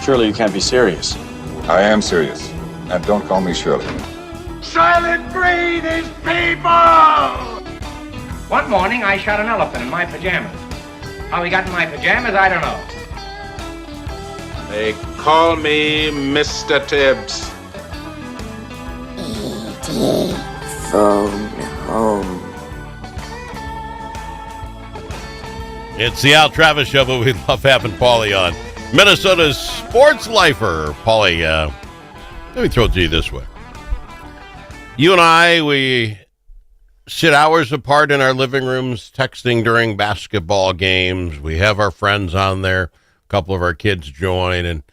Surely you can't be serious. I am serious. And don't call me Shirley. Silent Green is people! One morning, I shot an elephant in my pajamas. How he got in my pajamas, I don't know. They call me Mr. Tibbs. E.T. Phone home. It's the Al Travis Show, but we love having Paulie on. Minnesota's sports lifer. Paulie, let me throw it to you this way. You and I, we sit hours apart in our living rooms texting during basketball games. We have our friends on there. A couple of our kids join. And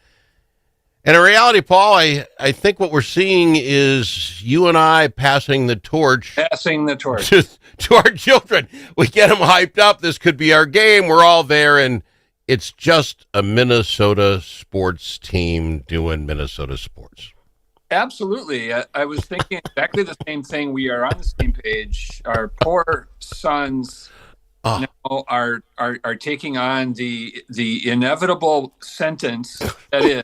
in reality, Paul, I think what we're seeing is you and I passing the torch. Passing the torch. To our children. We get them hyped up. This could be our game. We're all there. And it's just a Minnesota sports team doing Minnesota sports. Absolutely. I was thinking exactly the same thing. We are on the same page. Our poor sons now are taking on the inevitable sentence that is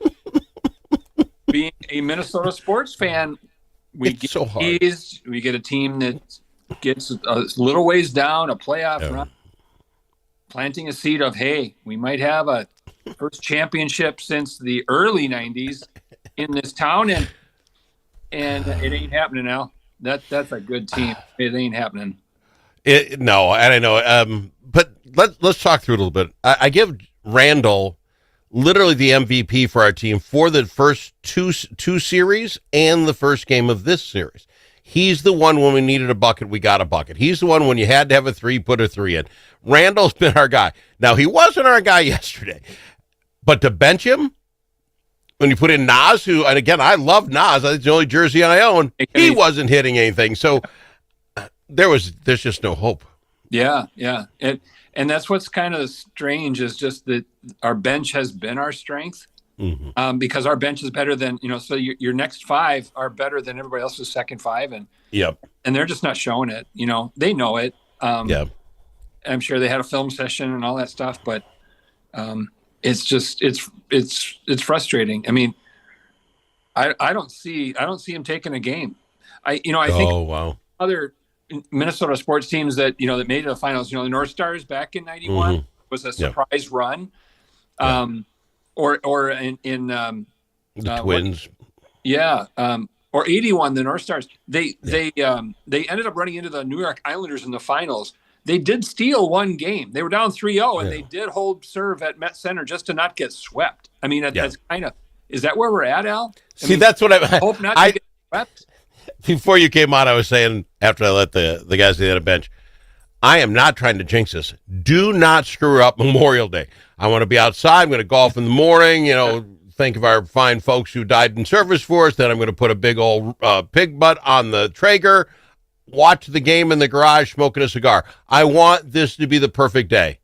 being a Minnesota sports fan. We It's so hard. We get a team that gets a little ways down, a playoff run, planting a seed of, hey, we might have a first championship since the early 90s in this town, and it ain't happening now. That's a good team. It ain't happening. No, and I know. But let's talk through it a little bit. I give Randall literally the MVP for our team for the first two series and the first game of this series. He's the one when we needed a bucket, we got a bucket. He's the one when you had to have a three, put a three in. Randall's been our guy. Now, he wasn't our guy yesterday, but to bench him, when you put in Nas, who, and again, I love Nas. It's the only jersey I own. He wasn't hitting anything. So there's just no hope. Yeah. And that's what's kind of strange is just that our bench has been our strength because our bench is better than, so your next five are better than everybody else's second five. And they're just not showing it. They know it. I'm sure they had a film session and all that stuff, but it's just, it's frustrating. I mean, I don't see him taking a game. I think other Minnesota sports teams that, that made it to the finals, the North Stars back in 91 was a surprise run. Or in the Twins. Or 81, the North Stars. They ended up running into the New York Islanders in the finals. They did steal one game. They were down 3-0, and they did hold serve at Met Center just to not get swept. I mean, that's kind of – is that where we're at, Al? That's what I hope not to get swept. Before you came on, I was saying, after I let the guys get on a bench, I am not trying to jinx this. Do not screw up Memorial Day. I want to be outside. I'm going to golf in the morning, think of our fine folks who died in service for us. Then I'm going to put a big old pig butt on the Traeger, watch the game in the garage, smoking a cigar. I want this to be the perfect day.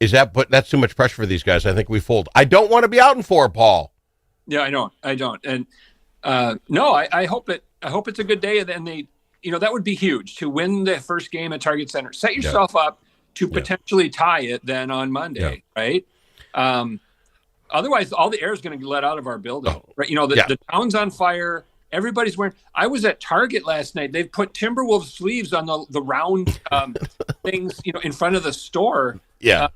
That's too much pressure for these guys. I think we fold. I don't want to be out in 4, Paul. Yeah, I don't. And no, I hope it's a good day. And then that would be huge to win the first game at Target Center. Set yourself up to potentially tie it then on Monday, right? Otherwise, all the air is going to be let out of our building, right? The town's on fire. Everybody's wearing. I was at Target last night. They've put Timberwolves sleeves on the round things, in front of the store. To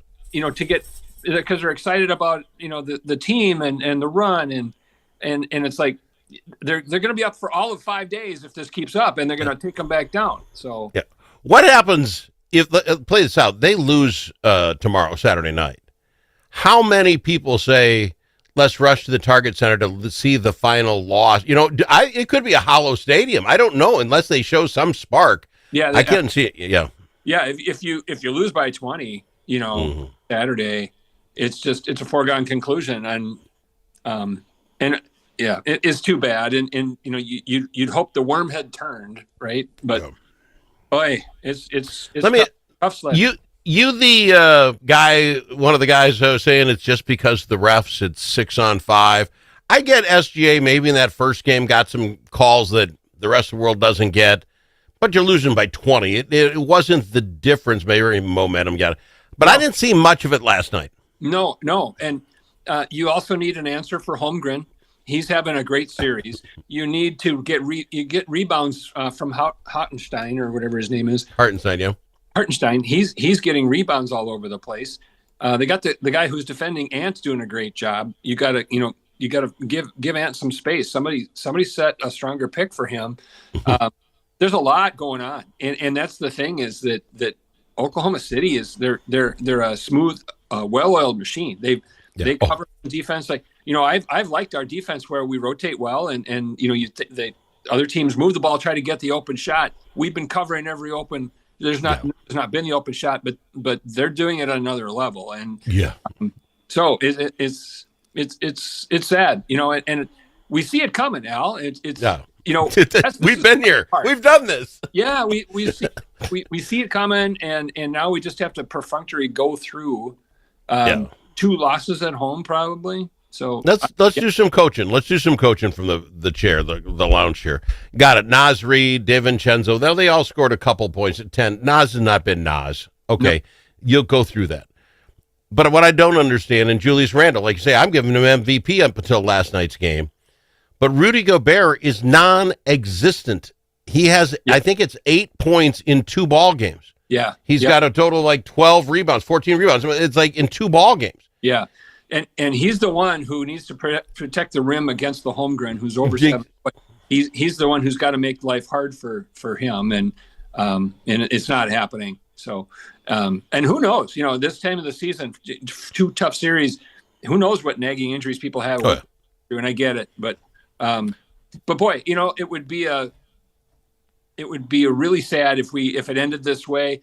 get because they're excited about the team and the run and it's like. They're going to be up for all of 5 days if this keeps up, and they're going to take them back down. So, what happens if play this out? They lose tomorrow, Saturday night. How many people say, "Let's rush to the Target Center to see the final loss"? It could be a hollow stadium. I don't know unless they show some spark. Yeah, I couldn't see it. Yeah. If you lose by 20, Saturday, it's a foregone conclusion, and. Yeah, it is too bad, and you'd hope the worm had turned, right? But boy, it's tough sledding. You the guy, one of the guys I was saying it's just because the refs, it's 6-on-5. I get SGA maybe in that first game got some calls that the rest of the world doesn't get, but you're losing by 20. It wasn't the difference, maybe momentum got it, but I didn't see much of it last night. No, and you also need an answer for Holmgren. He's having a great series. You need to get rebounds from Hartenstein or whatever his name is. Hartenstein, yeah. Hartenstein. He's getting rebounds all over the place. They got the guy who's defending Ant's doing a great job. You got to give Ant some space. Somebody set a stronger pick for him. There's a lot going on, and that's the thing is that Oklahoma City is they're a smooth, well-oiled machine. They cover defense like I've liked our defense where we rotate well and the other teams move the ball, try to get the open shot. We've been covering every open. There's not been the open shot, but they're doing it at another level, and so it's sad, and we see it coming, Al. We've been here, we've done this. Yeah, we see it coming, and now we just have to perfunctory go through 2 losses at home probably. So let's do some coaching. Let's do some coaching from the chair, the lounge chair. Got it. Naz Reid, DiVincenzo. They all scored a couple points at 10. Naz has not been Naz. Okay, no. You'll go through that. But what I don't understand, and Julius Randle, like you say, I'm giving him MVP up until last night's game. But Rudy Gobert is non-existent. He has, I think it's 8 points in 2 ball games. Yeah. He's got a total of like 12 rebounds, 14 rebounds. It's like in 2 ball games. Yeah. And he's the one who needs to protect the rim against the Holmgren, who's over 7 foot. He's the one who's got to make life hard for him, and it's not happening. So, and who knows? This time of the season, 2 tough series. Who knows what nagging injuries people have? Oh, yeah. And I get it, but boy, it would be a really sad if it ended this way.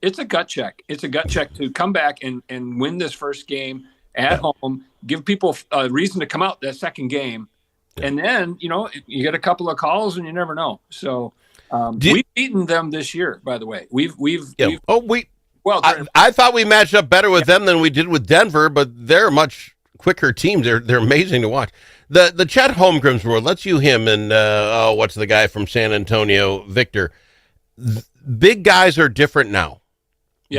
It's a gut check. It's a gut check to come back and win this first game at home, give people a reason to come out that second game. Yeah. And then, you get a couple of calls and you never know. So we've beaten them this year, by the way. I thought we matched up better with them than we did with Denver, but they're a much quicker team. They're amazing to watch. The Chet Holmgren's world, let's use him and what's the guy from San Antonio, Victor. Big guys are different now.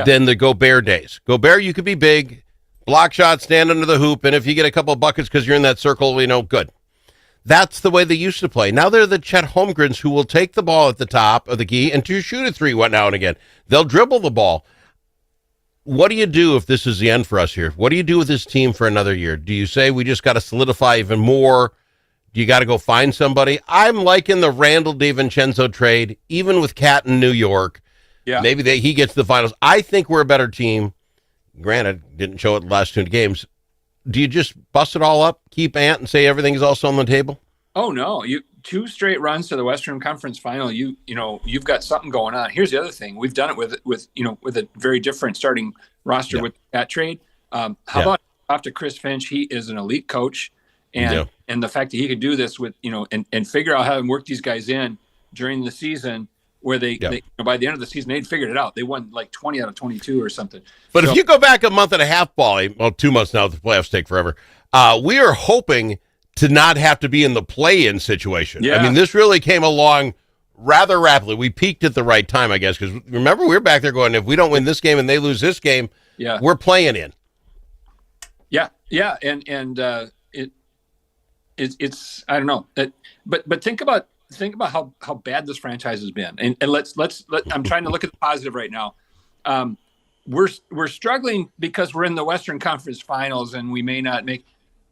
Than the Gobert days. Gobert, you could be big, block shot, stand under the hoop, and if you get a couple of buckets because you're in that circle, good. That's the way they used to play. Now they're the Chet Holmgrens who will take the ball at the top of the key and to shoot a 3 now and again. They'll dribble the ball. What do you do if this is the end for us here? What do you do with this team for another year? Do you say we just got to solidify even more? Do you got to go find somebody? I'm liking the Randle DiVincenzo trade, even with Cat in New York. Yeah. Maybe he gets the finals. I think we're a better team. Granted, didn't show it the last 2 games. Do you just bust it all up, keep Ant, and say everything's also on the table? Oh no! 2 straight runs to the Western Conference Final. You've got something going on. Here's the other thing: we've done it with a very different starting roster with that trade. How about off to Chris Finch? He is an elite coach, and the fact that he could do this with and figure out how to work these guys in during the season. Where they by the end of the season, they'd figured it out. They won like 20 out of 22 or something. But if you go back a month and a half, Bally, 2 months now, the playoffs take forever. We are hoping to not have to be in the play-in situation. Yeah. I mean, this really came along rather rapidly. We peaked at the right time, I guess, because remember, we were back there going, if we don't win this game and they lose this game, we're playing in. Yeah, and it's I don't know. But think about how bad this franchise has been, and let's I'm trying to look at the positive right now. We're struggling because we're in the Western Conference Finals and we may not make.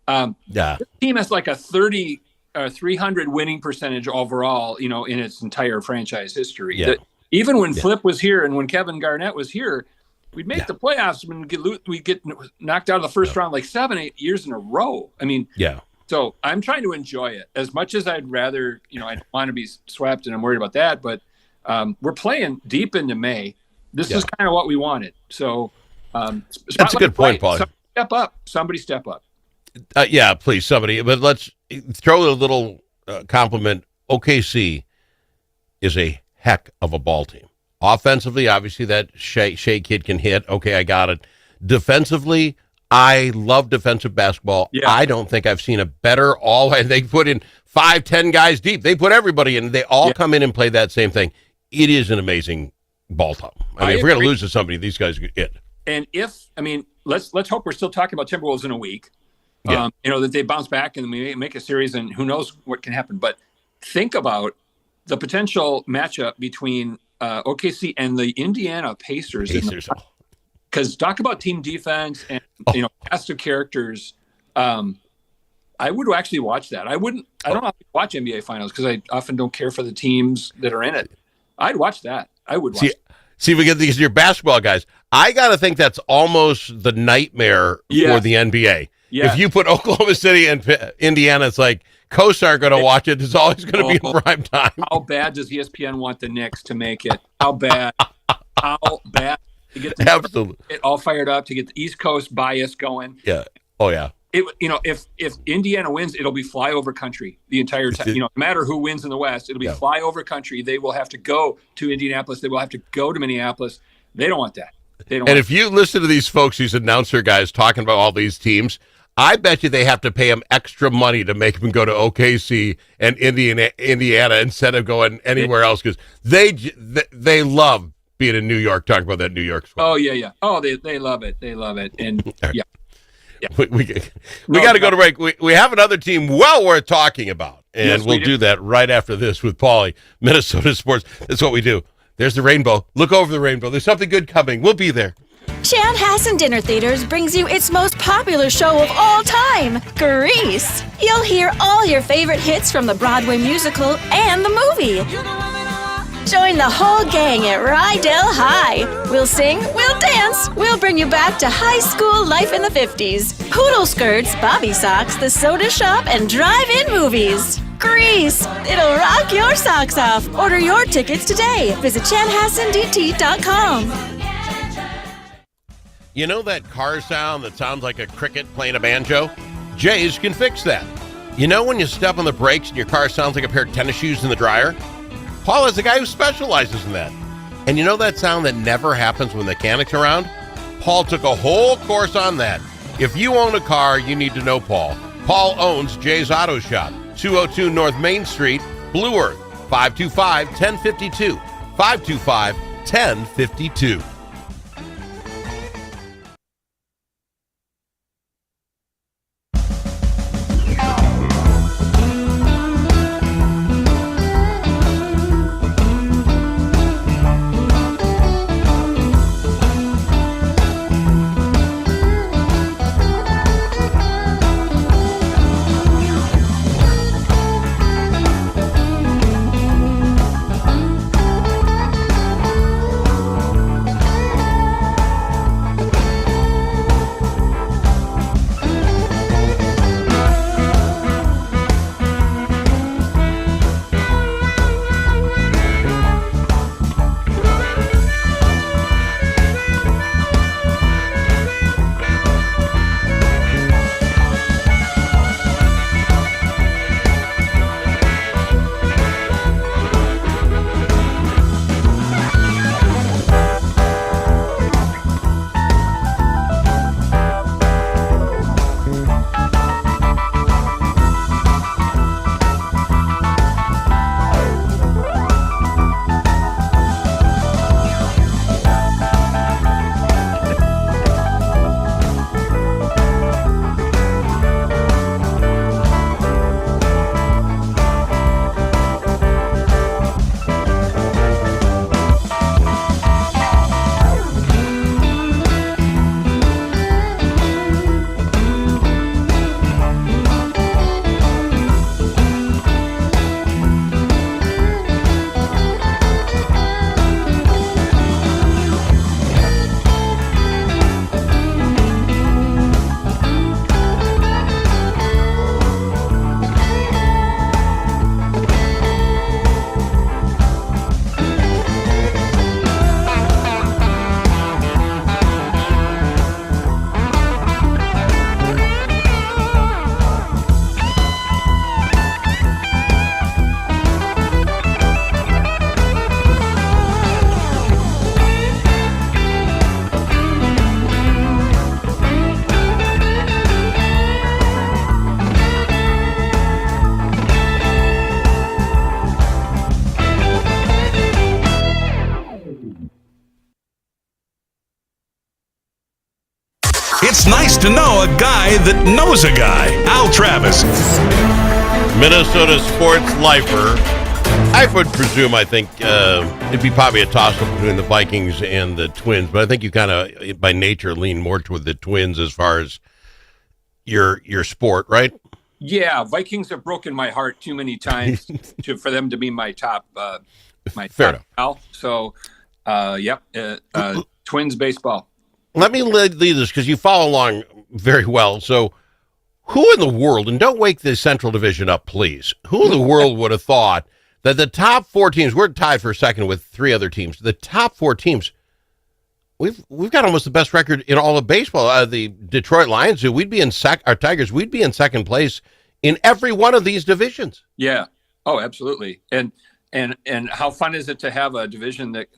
This team has like a 300 winning percentage overall, in its entire franchise history. Yeah. Even when Flip was here and when Kevin Garnett was here, we'd make the playoffs and we get knocked out of the first round like 7-8 years in a row. I mean, So I'm trying to enjoy it as much as I'd rather, I want to be swept and I'm worried about that. But we're playing deep into May. This is kind of what we wanted. So that's a good point, Paul. Somebody step up. Please, somebody. But let's throw a little compliment. OKC is a heck of a ball team. Offensively, obviously, that Shea kid can hit. Okay, I got it. Defensively, I love defensive basketball. Yeah. I don't think I've seen a better they put in 5-10 guys deep. They put everybody in. They all come in and play that same thing. It is an amazing ball top. I mean, if we're going to lose to somebody, these guys get it. And let's hope we're still talking about Timberwolves in a week. Yeah. That they bounce back and we make a series, and who knows what can happen. But think about the potential matchup between OKC and the Indiana Pacers. Because talk about team defense and cast of characters. I would actually watch that. I don't often watch NBA Finals because I often don't care for the teams that are in it. I'd watch that. I would watch. See if we get these your basketball guys. I got to think that's almost the nightmare for the NBA. Yeah. If you put Oklahoma City and Indiana, it's like coasts aren't going to watch it. It's always going to be in prime time. How bad does ESPN want the Knicks to make it? How bad? How bad? To get Absolutely. It all fired up to get the East Coast bias going. Yeah. Oh yeah. If Indiana wins, it'll be flyover country the entire time. No matter who wins in the West, it'll be flyover country. They will have to go to Indianapolis. They will have to go to Minneapolis. They don't want that. If you listen to these folks, these announcer guys talking about all these teams, I bet you they have to pay them extra money to make them go to OKC and Indiana instead of going anywhere else because they love being in New York, talking about that New York squad. Oh yeah. Oh, they love it. They love it. And yeah. We got to go to break. We have another team well worth talking about, and we'll do that right after this with Paulie, Minnesota Sports. That's what we do. There's the rainbow. Look over the rainbow. There's something good coming. We'll be there. Chanhassen Dinner Theaters brings you its most popular show of all time, Grease. You'll hear all your favorite hits from the Broadway musical and the movie. Join the whole gang at Rydell High. We'll sing, we'll dance, we'll bring you back to high school life in the 50s. Poodle skirts, bobby socks, the soda shop, and drive-in movies. Grease! It'll rock your socks off. Order your tickets today. Visit chanhassendt.com. You know that car sound that sounds like a cricket playing a banjo? Jay's can fix that. You know when you step on the brakes and your car sounds like a pair of tennis shoes in the dryer? Paul is a guy who specializes in that. And you know that sound that never happens when the mechanic's around? Paul took a whole course on that. If you own a car, you need to know Paul. Paul owns Jay's Auto Shop, 202 North Main Street, Blue Earth, 525-1052, 525-1052. to know a guy that knows a guy. Al Travis. Minnesota sports lifer. I would presume, I think, it'd be probably a toss-up between the Vikings and the Twins, but I think you kind of, by nature, lean more toward the Twins as far as your sport, right? Yeah, Vikings have broken my heart too many times for them to be my top. Fair enough. Now. So, Twins baseball. Let me lead this because you follow along very well. So, who in the world, and don't wake the Central Division up, please, who in the world would have thought that the top 4 teams, we're tied for second with 3 other teams, the top 4 teams, we've got almost the best record in all of baseball. The Detroit Lions, we'd be in our Tigers, we'd be in second place in every one of these divisions. Yeah. Oh, absolutely. And how fun is it to have a division that,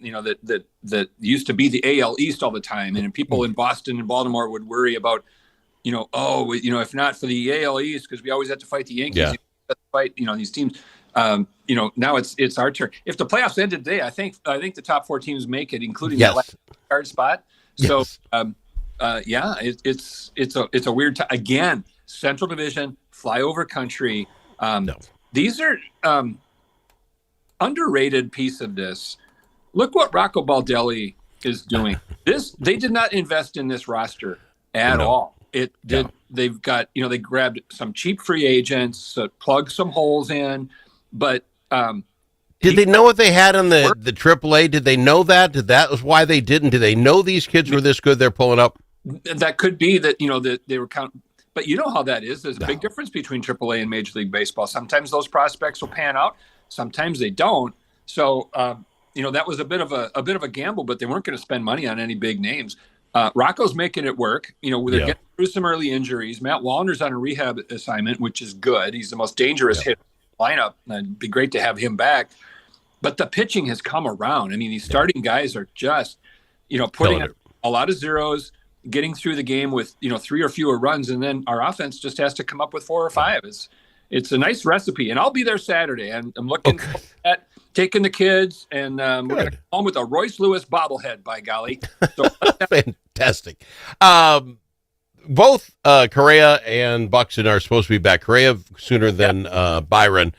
that used to be the AL East all the time. And people in Boston and Baltimore would worry about, if not for the AL East, because we always have to fight the Yankees, fight, these teams. Now it's our turn. If the playoffs ended today, I think the top 4 teams make it, including that last card spot. So, it's a weird time. Again, Central Division, flyover country. These are underrated piece of this. Look what Rocco Baldelli is doing. They did not invest in this roster at all. It did. Yeah. They've got, they grabbed some cheap free agents, plugged some holes in, but did they know what they had on the AAA? Did they know that? That was why they didn't? Did they know these kids were this good? They're pulling up. That could be that, that they were counting. But you know how that is. There's a big difference between AAA and Major League Baseball. Sometimes those prospects will pan out. Sometimes they don't. So, that was a bit of a gamble, but they weren't going to spend money on any big names. Rocco's making it work. They're getting through some early injuries. Matt Wallner's on a rehab assignment, which is good. He's the most dangerous hitter in the lineup. It'd be great to have him back. But the pitching has come around. I mean, these starting guys are just, putting a lot of zeros, getting through the game with, 3 or fewer runs, and then our offense just has to come up with 4 or 5. It's a nice recipe, and I'll be there Saturday. And I'm looking at taking the kids, and we're going to come home with a Royce Lewis bobblehead, by golly. So, fantastic. Both Correa and Buxton are supposed to be back. Correa sooner than Byron.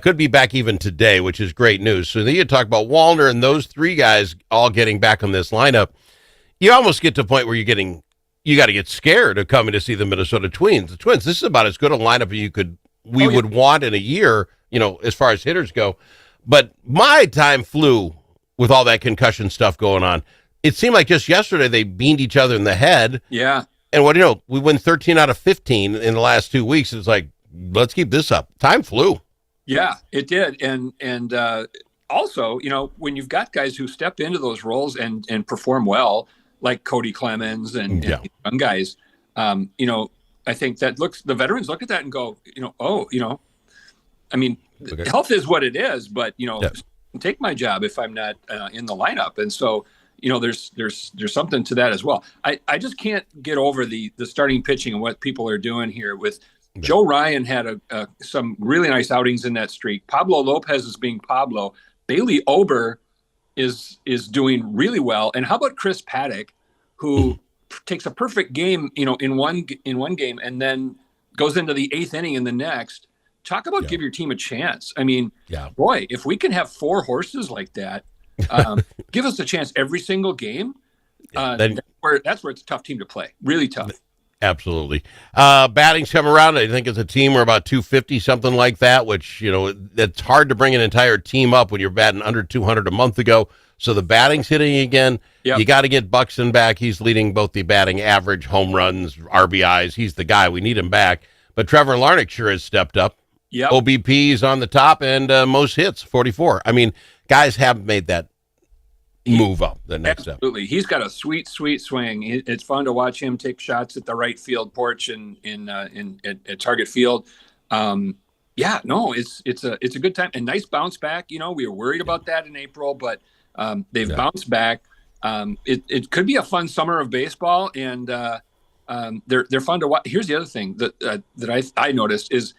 Could be back even today, which is great news. So then you talk about Wallner and those 3 guys all getting back on this lineup. You almost get to a point where you got to get scared of coming to see the Minnesota Twins. The Twins, this is about as good a lineup as we would want in a year, as far as hitters go. But my time flew with all that concussion stuff going on. It seemed like just yesterday they beamed each other in the head. Yeah. And we win 13 out of 15 in the last 2 weeks. It's like, let's keep this up. Time flew. Yeah, it did. And also, when you've got guys who step into those roles and perform well, like Cody Clemens and young guys, I think the veterans look at that and go, health is what it is, but, take my job if I'm not in the lineup. And so, there's something to that as well. I just can't get over the starting pitching and what people are doing here with Joe Ryan had some really nice outings in that streak. Pablo Lopez is being Pablo. Bailey Ober is doing really well. And how about Chris Paddock, who takes a perfect game, in one game and then goes into the 8th inning in the next. Talk about give your team a chance. I mean, boy, if we can have 4 horses like that, give us a chance every single game. That's where it's a tough team to play. Really tough. Absolutely. Batting's come around. I think as a team we're about 250, something like that, which, it's hard to bring an entire team up when you're batting under 200 a month ago. So the batting's hitting again. Yep. You got to get Buxton back. He's leading both the batting average, home runs, RBIs. He's the guy. We need him back. But Trevor Larnach sure has stepped up. Yep. OBP is on the top and most hits, 44. I mean, guys have made that move up the next step. Absolutely. He's got a sweet swing. It's fun to watch him take shots at the right field porch at Target Field. It's a good time and nice bounce back. We were worried about that in April, but they've bounced back. It could be a fun summer of baseball, and they're fun to watch. Here's the other thing that I noticed is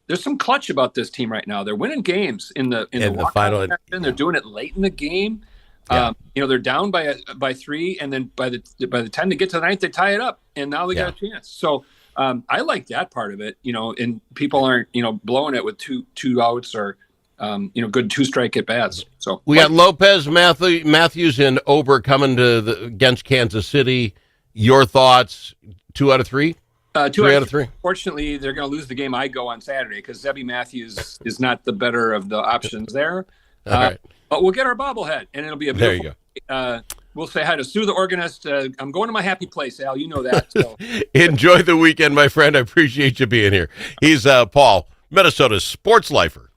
there's some clutch about this team right now. They're winning games in the final. They're doing it late in the game. Yeah. They're down by 3, and then by the time they get to the 9th, they tie it up, and now they got a chance. So I like that part of it, and people aren't blowing it with two outs or good 2-strike at bats. So we got Lopez, Matthews, and Ober coming against Kansas City. Your thoughts? 2 out of 3. 2 out of 3. Fortunately, they're going to lose the game I go on Saturday because Zebby Matthews is not the better of the options there. All right. But we'll get our bobblehead, and it'll be a beautiful. There you go. We'll say hi to Sue, the organist. I'm going to my happy place, Al. You know that. So. Enjoy the weekend, my friend. I appreciate you being here. He's Paul, Minnesota's sports lifer.